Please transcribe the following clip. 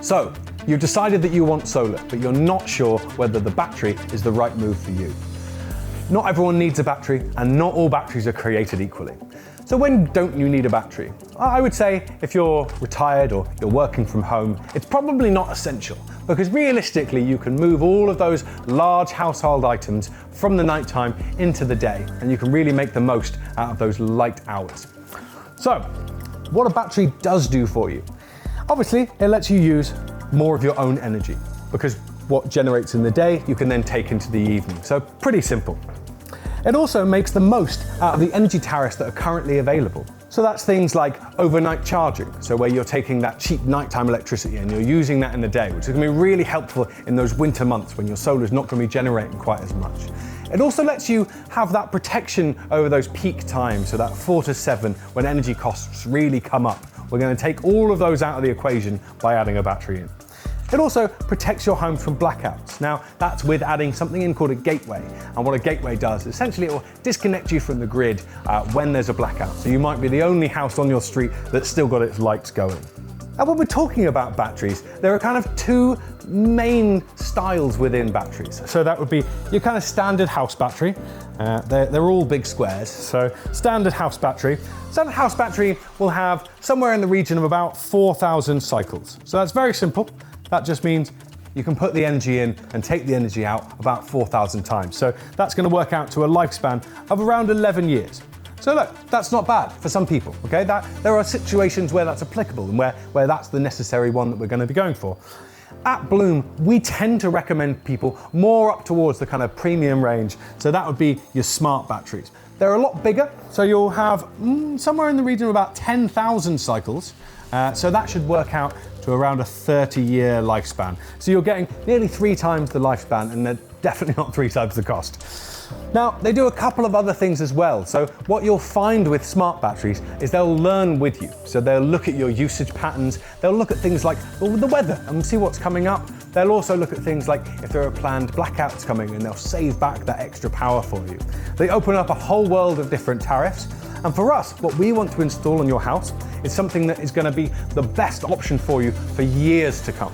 So, you've decided that you want solar, but you're not sure whether the battery is the right move for you. Not everyone needs a battery, and not all batteries are created equally. So when don't you need a battery? I would say if you're retired or you're working from home, it's probably not essential, because realistically you can move all of those large household items from the nighttime into the day, and you can really make the most out of those light hours. So, what a battery does do for you. Obviously, it lets you use more of your own energy, because what generates in the day, you can then take into the evening. So pretty simple. It also makes the most out of the energy tariffs that are currently available. So that's things like overnight charging, so where you're taking that cheap nighttime electricity and you're using that in the day, which is going to be really helpful in those winter months when your solar is not going to be generating quite as much. It also lets you have that protection over those peak times, so that 4 to 7 when energy costs really come up. We're going to take all of those out of the equation by adding a battery in. It also protects your home from blackouts. Now, that's with adding something in called a gateway. And what a gateway does, essentially it will disconnect you from the grid when there's a blackout. So you might be the only house on your street that's still got its lights going. And when we're talking about batteries, there are kind of two main styles within batteries. So that would be your kind of standard house battery. They're all big squares. So standard house battery. Standard house battery will have somewhere in the region of about 4,000 cycles. So that's very simple. That just means you can put the energy in and take the energy out about 4,000 times. So that's going to work out to a lifespan of around 11 years. So look, that's not bad for some people, okay? There are situations where that's applicable and where that's the necessary one that we're going to be going for. At Bloom, we tend to recommend people more up towards the kind of premium range. So that would be your smart batteries. They're a lot bigger, so you'll have somewhere in the region of about 10,000 cycles. So that should work out to around a 30-year lifespan. So you're getting nearly 3 times the lifespan, and they're definitely not 3 times the cost. Now, they do a couple of other things as well. So what you'll find with smart batteries is they'll learn with you. So they'll look at your usage patterns. They'll look at things like the weather and see what's coming up. They'll also look at things like if there are planned blackouts coming, and they'll save back that extra power for you. They open up a whole world of different tariffs. And for us, what we want to install on your house is something that is going to be the best option for you for years to come.